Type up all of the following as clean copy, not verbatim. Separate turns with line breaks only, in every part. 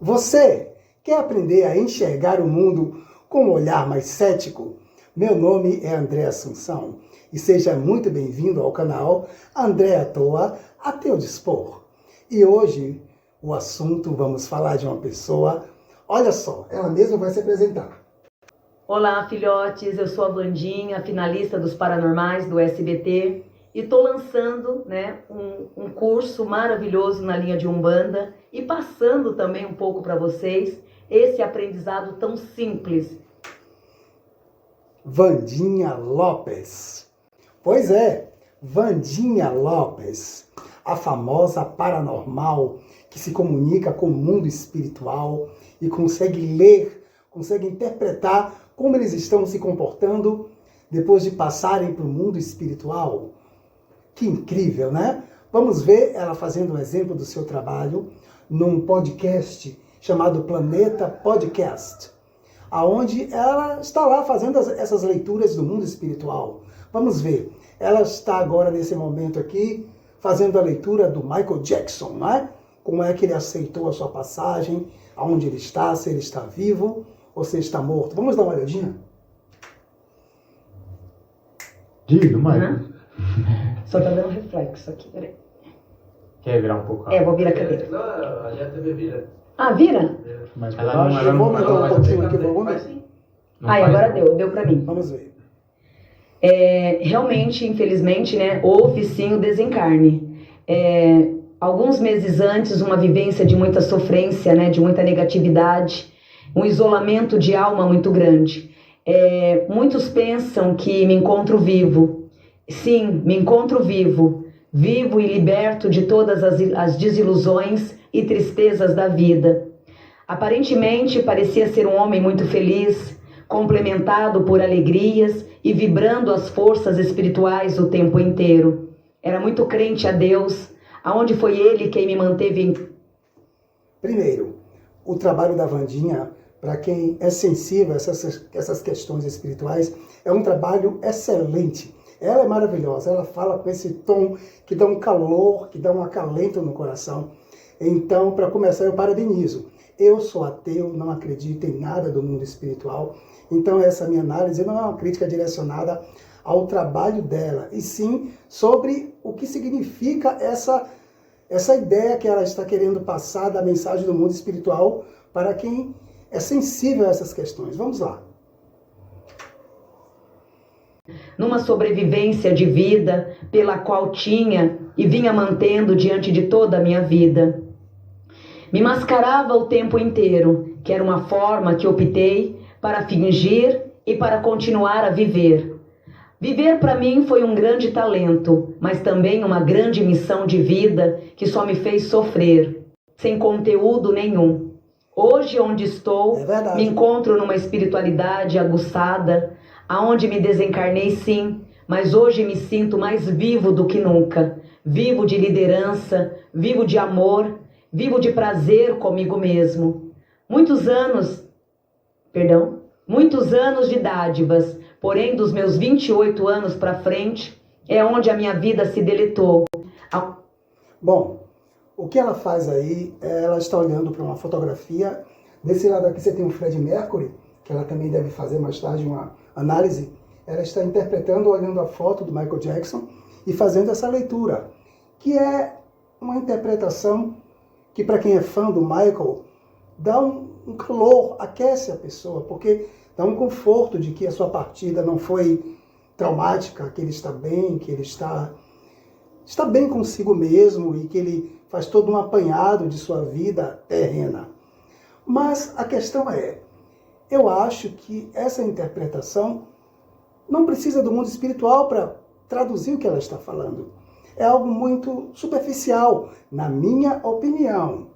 Você quer aprender a enxergar o mundo com um olhar mais cético? Meu nome é André Assunção e seja muito bem-vindo ao canal André à Toa, a teu dispor. E hoje o assunto, vamos falar de uma pessoa, olha só, ela mesma vai se apresentar.
Olá, filhotes, eu sou a Vandinha, finalista dos Paranormais do SBT, e estou lançando um curso maravilhoso na linha de Umbanda e passando também um pouco para vocês esse aprendizado tão simples.
Vandinha Lopes. Pois é, Vandinha Lopes, a famosa paranormal que se comunica com o mundo espiritual e consegue ler, consegue interpretar como eles estão se comportando depois de passarem para o mundo espiritual. Que incrível, né? Vamos ver ela fazendo um exemplo do seu trabalho num podcast chamado Planeta Podcast, aonde ela está lá fazendo essas leituras do mundo espiritual. Vamos ver. Ela está agora, nesse momento aqui, fazendo a leitura do Michael Jackson, né? Como é que ele aceitou a sua passagem, aonde ele está, se ele está vivo ou se está morto. Vamos dar uma olhadinha?
Diga, Michael.
Só tá dando reflexo aqui, peraí.
Quer virar um pouco?
Vou virar a cadeira.
Não, a TV vira.
Ah, vira?
Mas
Eu vou aumentar um pouquinho aqui, vamos ver.
Agora deu pra mim.
Vamos ver.
Realmente, infelizmente, houve sim o desencarne. Alguns meses antes, uma vivência de muita sofrência, de muita negatividade, um isolamento de alma muito grande. Muitos pensam que me encontro vivo. Sim, me encontro vivo. Vivo e liberto de todas as desilusões e tristezas da vida. Aparentemente, parecia ser um homem muito feliz, complementado por alegrias e vibrando as forças espirituais o tempo inteiro. Era muito crente a Deus, aonde foi Ele quem me manteve em...
Primeiro, o trabalho da Vandinha, para quem é sensível a essas questões espirituais, é um trabalho excelente. Ela é maravilhosa, ela fala com esse tom que dá um calor, que dá um acalento no coração. Então, para começar, eu parabenizo. Eu sou ateu, não acredito em nada do mundo espiritual. Então, essa minha análise não é uma crítica direcionada ao trabalho dela, e sim sobre o que significa essa ideia que ela está querendo passar da mensagem do mundo espiritual para quem é sensível a essas questões. Vamos lá.
Numa sobrevivência de vida pela qual tinha e vinha mantendo diante de toda a minha vida. Me mascarava o tempo inteiro, que era uma forma que optei para fingir e para continuar a viver. Viver para mim foi um grande talento, mas também uma grande missão de vida que só me fez sofrer, sem conteúdo nenhum. Hoje, onde estou, me encontro numa espiritualidade aguçada, aonde me desencarnei sim, mas hoje me sinto mais vivo do que nunca. Vivo de liderança, vivo de amor, vivo de prazer comigo mesmo. Muitos anos de dádivas, porém dos meus 28 anos para frente, é onde a minha vida se deletou.
Bom, o que ela faz aí, ela está olhando para uma fotografia. Desse lado aqui você tem o Fred Mercury, que ela também deve fazer mais tarde uma análise. Ela está interpretando, olhando a foto do Michael Jackson e fazendo essa leitura, que é uma interpretação que, para quem é fã do Michael, dá um calor, aquece a pessoa, porque dá um conforto de que a sua partida não foi traumática, que ele está bem, que ele está bem consigo mesmo e que ele faz todo um apanhado de sua vida terrena. Mas a questão eu acho que essa interpretação não precisa do mundo espiritual para traduzir o que ela está falando. É algo muito superficial, na minha opinião.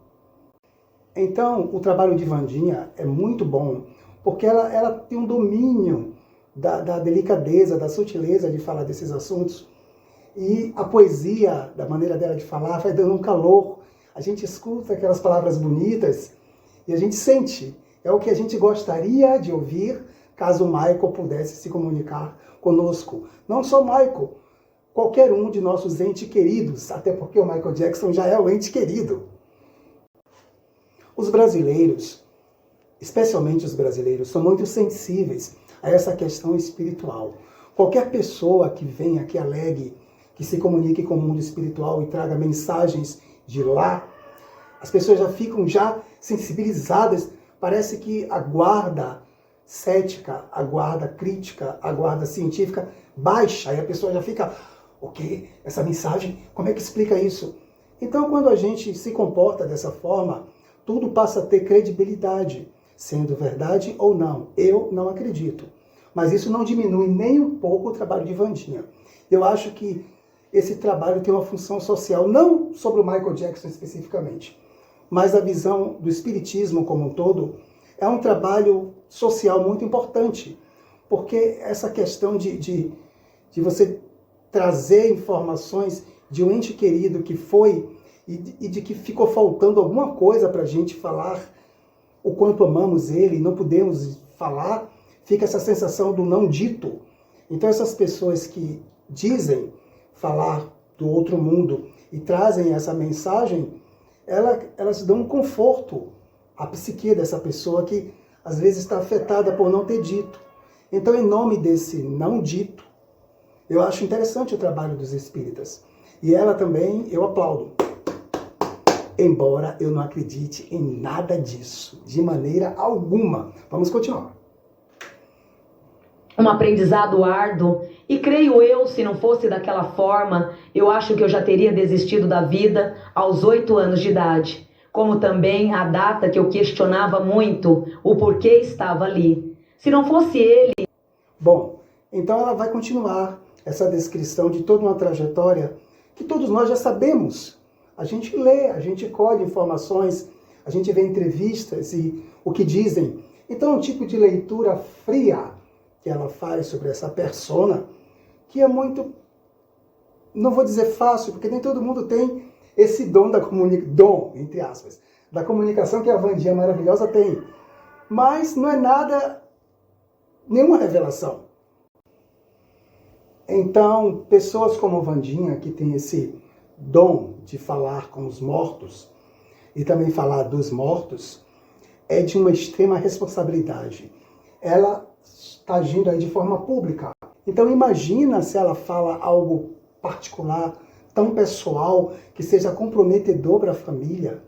Então, o trabalho de Vandinha é muito bom, porque ela tem um domínio da delicadeza, da sutileza de falar desses assuntos. E a poesia, da maneira dela de falar, vai dando um calor. A gente escuta aquelas palavras bonitas e a gente sente. É o que a gente gostaria de ouvir caso o Michael pudesse se comunicar conosco. Não só o Michael, qualquer um de nossos entes queridos, até porque o Michael Jackson já é o ente querido. Os brasileiros, especialmente os brasileiros, são muito sensíveis a essa questão espiritual. Qualquer pessoa que venha, que alegue, que se comunique com o mundo espiritual e traga mensagens de lá, as pessoas já ficam sensibilizadas. Parece que a guarda cética, a guarda crítica, a guarda científica baixa, e a pessoa já fica, o quê? Essa mensagem? Como é que explica isso? Então, quando a gente se comporta dessa forma, tudo passa a ter credibilidade, sendo verdade ou não. Eu não acredito. Mas isso não diminui nem um pouco o trabalho de Wandinha. Eu acho que esse trabalho tem uma função social, não sobre o Michael Jackson especificamente, mas a visão do espiritismo como um todo é um trabalho social muito importante, porque essa questão de você trazer informações de um ente querido que foi e de que ficou faltando alguma coisa para a gente falar o quanto amamos ele e não podemos falar, fica essa sensação do não dito. Então essas pessoas que dizem falar do outro mundo e trazem essa mensagem, elas dão um conforto à psique dessa pessoa que às vezes está afetada por não ter dito. Então, em nome desse não dito, eu acho interessante o trabalho dos espíritas. E ela também, eu aplaudo. Embora eu não acredite em nada disso, de maneira alguma. Vamos continuar.
Um aprendizado árduo, e creio eu, se não fosse daquela forma, eu acho que eu já teria desistido da vida aos 8 anos de idade, como também a data que eu questionava muito o porquê estava ali. Se não fosse ele...
Bom, então ela vai continuar essa descrição de toda uma trajetória que todos nós já sabemos. A gente lê, a gente colhe informações, a gente vê entrevistas e o que dizem. Então é um tipo de leitura fria que ela faz sobre essa persona, que é muito, não vou dizer fácil, porque nem todo mundo tem esse dom dom, entre aspas, da comunicação que a Wandinha maravilhosa tem. Mas não é nada, nenhuma revelação. Então, pessoas como Wandinha, que tem esse dom de falar com os mortos, e também falar dos mortos, é de uma extrema responsabilidade. Ela está agindo aí de forma pública. Então imagina se ela fala algo particular, tão pessoal, que seja comprometedor para a família.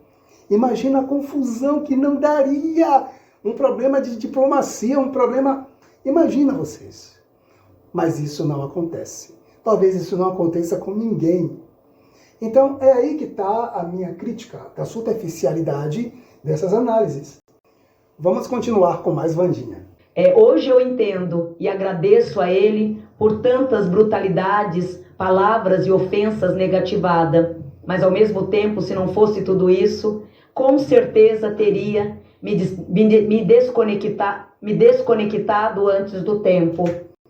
Imagina a confusão que não daria, um problema de diplomacia, um problema... Imagina vocês. Mas isso não acontece. Talvez isso não aconteça com ninguém. Então é aí que está a minha crítica da superficialidade dessas análises. Vamos continuar com mais Wandinha.
Hoje eu entendo e agradeço a ele por tantas brutalidades, palavras e ofensas negativadas, mas ao mesmo tempo, se não fosse tudo isso, com certeza teria me desconectado antes do tempo,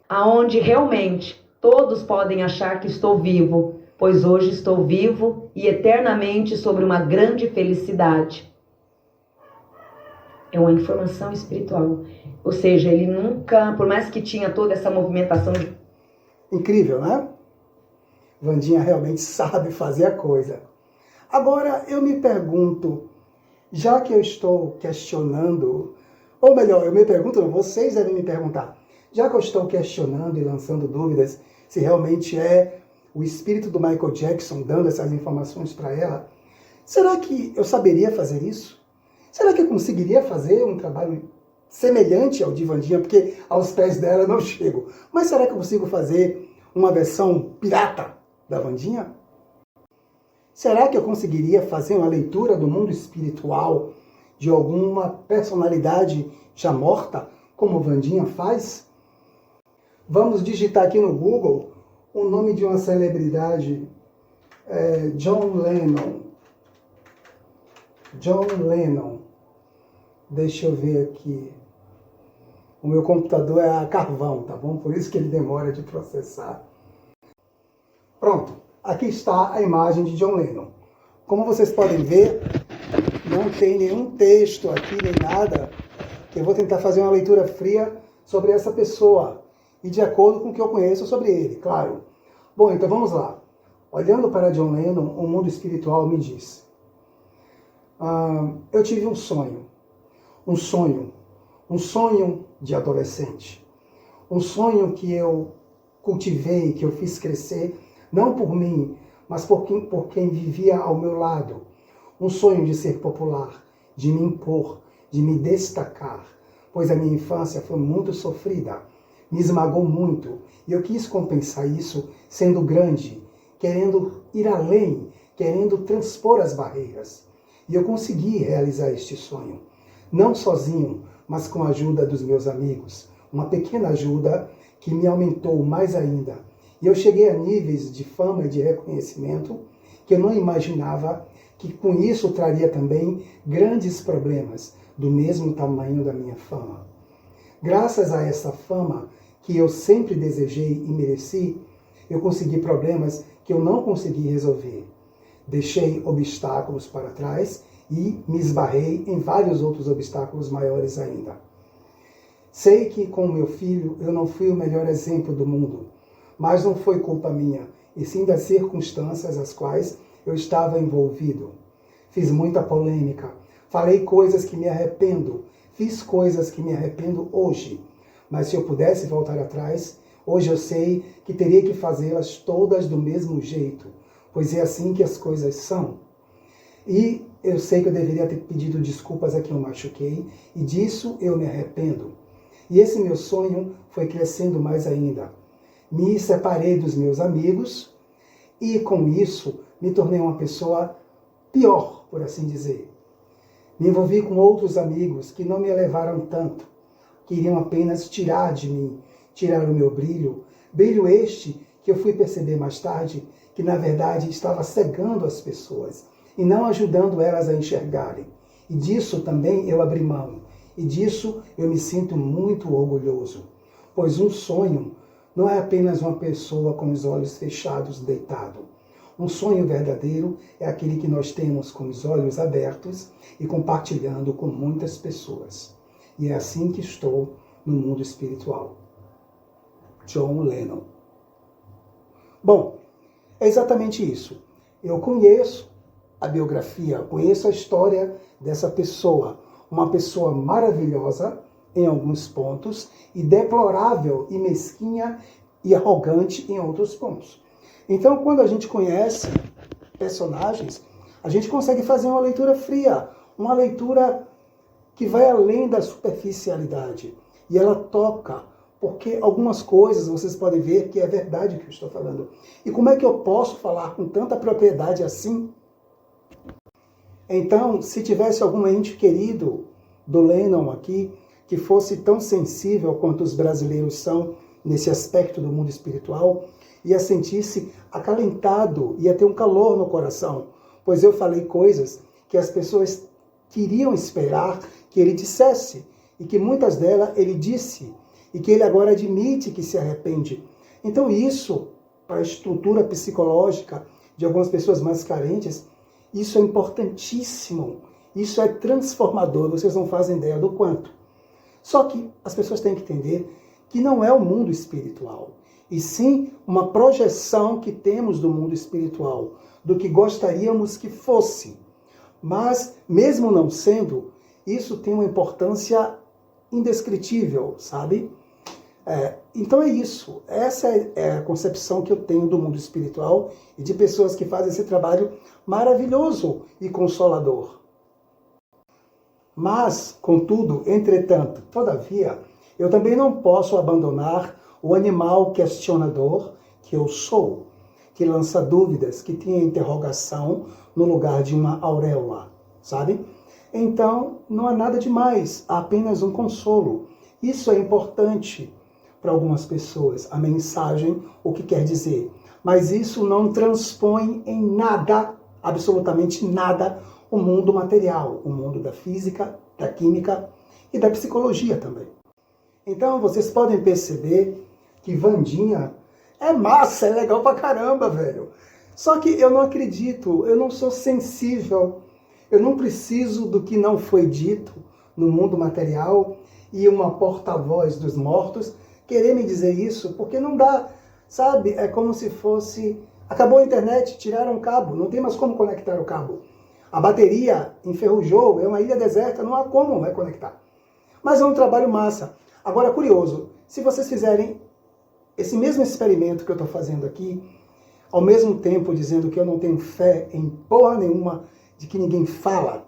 aonde realmente todos podem achar que estou vivo, pois hoje estou vivo e eternamente sobre uma grande felicidade. É uma informação espiritual. Ou seja, ele nunca, por mais que tinha toda essa movimentação...
Incrível, né? Wandinha realmente sabe fazer a coisa. Agora, eu me pergunto, já que eu estou questionando, ou melhor, eu me pergunto, vocês devem me perguntar, já que eu estou questionando e lançando dúvidas se realmente é o espírito do Michael Jackson dando essas informações para ela, será que eu saberia fazer isso? Será que eu conseguiria fazer um trabalho semelhante ao de Wandinha? Porque aos pés dela eu não chego. Mas será que eu consigo fazer uma versão pirata da Wandinha? Será que eu conseguiria fazer uma leitura do mundo espiritual de alguma personalidade já morta, como Wandinha faz? Vamos digitar aqui no Google o nome de uma celebridade, John Lennon. John Lennon. Deixa eu ver aqui. O meu computador é a carvão, tá bom? Por isso que ele demora de processar. Pronto. Aqui está a imagem de John Lennon. Como vocês podem ver, não tem nenhum texto aqui, nem nada. Eu vou tentar fazer uma leitura fria sobre essa pessoa. E de acordo com o que eu conheço sobre ele, claro. Bom, então vamos lá. Olhando para John Lennon, o mundo espiritual me diz: Eu tive um sonho de adolescente, um sonho que eu cultivei, que eu fiz crescer, não por mim, mas por quem vivia ao meu lado. Um sonho de ser popular, de me impor, de me destacar, pois a minha infância foi muito sofrida, me esmagou muito, e eu quis compensar isso sendo grande, querendo ir além, querendo transpor as barreiras. E eu consegui realizar este sonho, não sozinho, mas com a ajuda dos meus amigos, uma pequena ajuda que me aumentou mais ainda. E eu cheguei a níveis de fama e de reconhecimento que eu não imaginava que com isso traria também grandes problemas do mesmo tamanho da minha fama. Graças a essa fama que eu sempre desejei e mereci, eu consegui problemas que eu não consegui resolver. Deixei obstáculos para trás e me esbarrei em vários outros obstáculos maiores ainda. Sei que com o meu filho eu não fui o melhor exemplo do mundo, mas não foi culpa minha, e sim das circunstâncias às quais eu estava envolvido. Fiz muita polêmica, falei coisas que me arrependo, fiz coisas que me arrependo hoje, mas se eu pudesse voltar atrás, hoje eu sei que teria que fazê-las todas do mesmo jeito, pois é assim que as coisas são. E eu sei que eu deveria ter pedido desculpas a quem eu machuquei, e disso eu me arrependo. E esse meu sonho foi crescendo mais ainda. Me separei dos meus amigos e, com isso, me tornei uma pessoa pior, por assim dizer. Me envolvi com outros amigos que não me elevaram tanto, queriam apenas tirar de mim, tirar o meu brilho, brilho este que eu fui perceber mais tarde, que na verdade estava cegando as pessoas e não ajudando elas a enxergarem. E disso também eu abri mão, e disso eu me sinto muito orgulhoso, pois um sonho não é apenas uma pessoa com os olhos fechados deitado. Um sonho verdadeiro é aquele que nós temos com os olhos abertos e compartilhando com muitas pessoas. E é assim que estou no mundo espiritual. John Lennon. Bom, é exatamente isso. Eu conheço a biografia, conheço a história dessa pessoa. Uma pessoa maravilhosa em alguns pontos e deplorável e mesquinha e arrogante em outros pontos. Então, quando a gente conhece personagens, a gente consegue fazer uma leitura fria, uma leitura que vai além da superficialidade. E ela toca, porque algumas coisas vocês podem ver que é verdade o que eu estou falando. E como é que eu posso falar com tanta propriedade assim? Então, se tivesse algum ente querido do Lennon aqui, que fosse tão sensível quanto os brasileiros são nesse aspecto do mundo espiritual, ia sentir-se acalentado, ia ter um calor no coração, pois eu falei coisas que as pessoas queriam esperar que ele dissesse, e que muitas delas ele disse, e que ele agora admite que se arrepende. Então isso, para a estrutura psicológica de algumas pessoas mais carentes, isso é importantíssimo, isso é transformador, vocês não fazem ideia do quanto. Só que as pessoas têm que entender que não é o mundo espiritual, e sim uma projeção que temos do mundo espiritual, do que gostaríamos que fosse. Mas, mesmo não sendo, isso tem uma importância indescritível, sabe? Então é isso. Essa é a concepção que eu tenho do mundo espiritual e de pessoas que fazem esse trabalho maravilhoso e consolador. Mas, contudo, entretanto, todavia, eu também não posso abandonar o animal questionador que eu sou, que lança dúvidas, que tem a interrogação no lugar de uma auréola, sabe? Então, não há nada demais, há apenas um consolo. Isso é importante para algumas pessoas, a mensagem, o que quer dizer. Mas isso não transpõe em nada, absolutamente nada, o mundo material, o mundo da física, da química e da psicologia também. Então, vocês podem perceber que Wandinha é massa, é legal pra caramba, velho. Só que eu não acredito, eu não sou sensível, eu não preciso do que não foi dito no mundo material e uma porta-voz dos mortos querer me dizer isso, porque não dá, sabe? É como se fosse... Acabou a internet, tiraram o cabo, não tem mais como conectar o cabo. A bateria enferrujou, é uma ilha deserta, não há como reconectar. Mas é um trabalho massa. Agora, curioso, se vocês fizerem esse mesmo experimento que eu estou fazendo aqui, ao mesmo tempo dizendo que eu não tenho fé em porra nenhuma de que ninguém fala,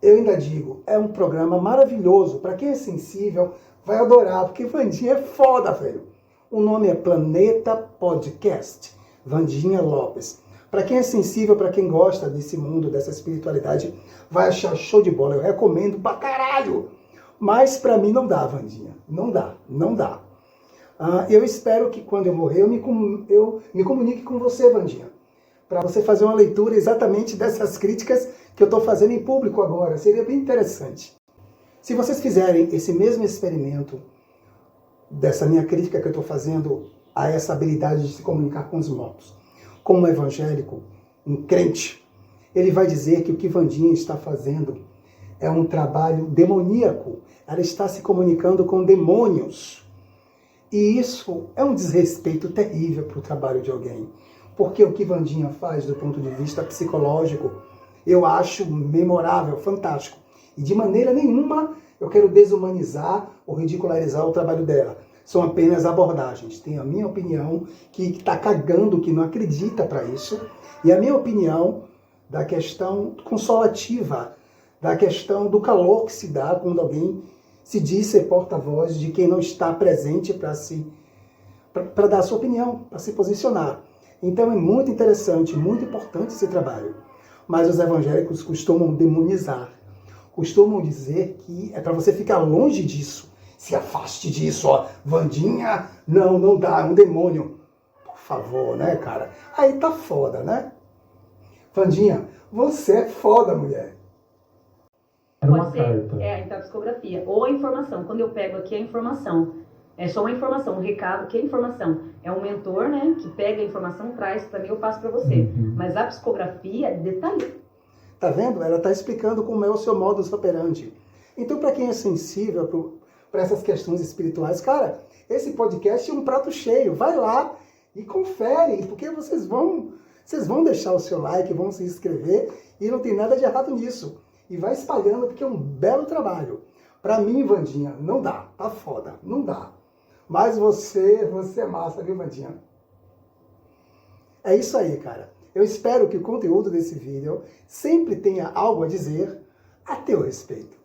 eu ainda digo, é um programa maravilhoso. Para quem é sensível, vai adorar, porque Vandinha é foda, velho. O nome é Planeta Podcast, Vandinha Lopes. Para quem é sensível, para quem gosta desse mundo, dessa espiritualidade, vai achar show de bola. Eu recomendo pra caralho. Mas para mim não dá, Vandinha. Não dá, não dá. Eu espero que quando eu morrer, eu me comunique com você, Vandinha. Para você fazer uma leitura exatamente dessas críticas que eu estou fazendo em público agora. Seria bem interessante. Se vocês fizerem esse mesmo experimento, dessa minha crítica que eu estou fazendo a essa habilidade de se comunicar com os mortos, como um evangélico, um crente, ele vai dizer que o que Vandinha está fazendo é um trabalho demoníaco. Ela está se comunicando com demônios. E isso é um desrespeito terrível para o trabalho de alguém. Porque o que Vandinha faz do ponto de vista psicológico, eu acho memorável, fantástico. E de maneira nenhuma eu quero desumanizar ou ridicularizar o trabalho dela. São apenas abordagens. Tem a minha opinião, que está cagando, que não acredita para isso, e a minha opinião da questão consolativa, da questão do calor que se dá quando alguém se diz ser porta-voz de quem não está presente para dar a sua opinião, para se posicionar. Então é muito interessante, muito importante esse trabalho. Mas os evangélicos costumam demonizar, costumam dizer que é para você ficar longe disso. Se afaste disso, ó. Vandinha, não dá, é um demônio. Por favor, né, cara? Aí tá foda, né? Vandinha, você é foda, mulher.
Pode ser, então a psicografia, ou a informação. Quando eu pego aqui a informação, é só uma informação, um recado, que é informação. É um mentor, né, que pega a informação, traz para mim, eu passo para você.
Uhum.
Mas a psicografia é detalhe.
Tá vendo? Ela tá explicando como é o seu modus operandi. Então, para quem é sensível para essas questões espirituais, cara, esse podcast é um prato cheio. Vai lá e confere, porque vocês vão deixar o seu like, vão se inscrever, e não tem nada de errado nisso. E vai espalhando, porque é um belo trabalho. Para mim, Vandinha, não dá. Tá foda. Não dá. Mas você é massa, viu, Vandinha? É isso aí, cara. Eu espero que o conteúdo desse vídeo sempre tenha algo a dizer a teu respeito.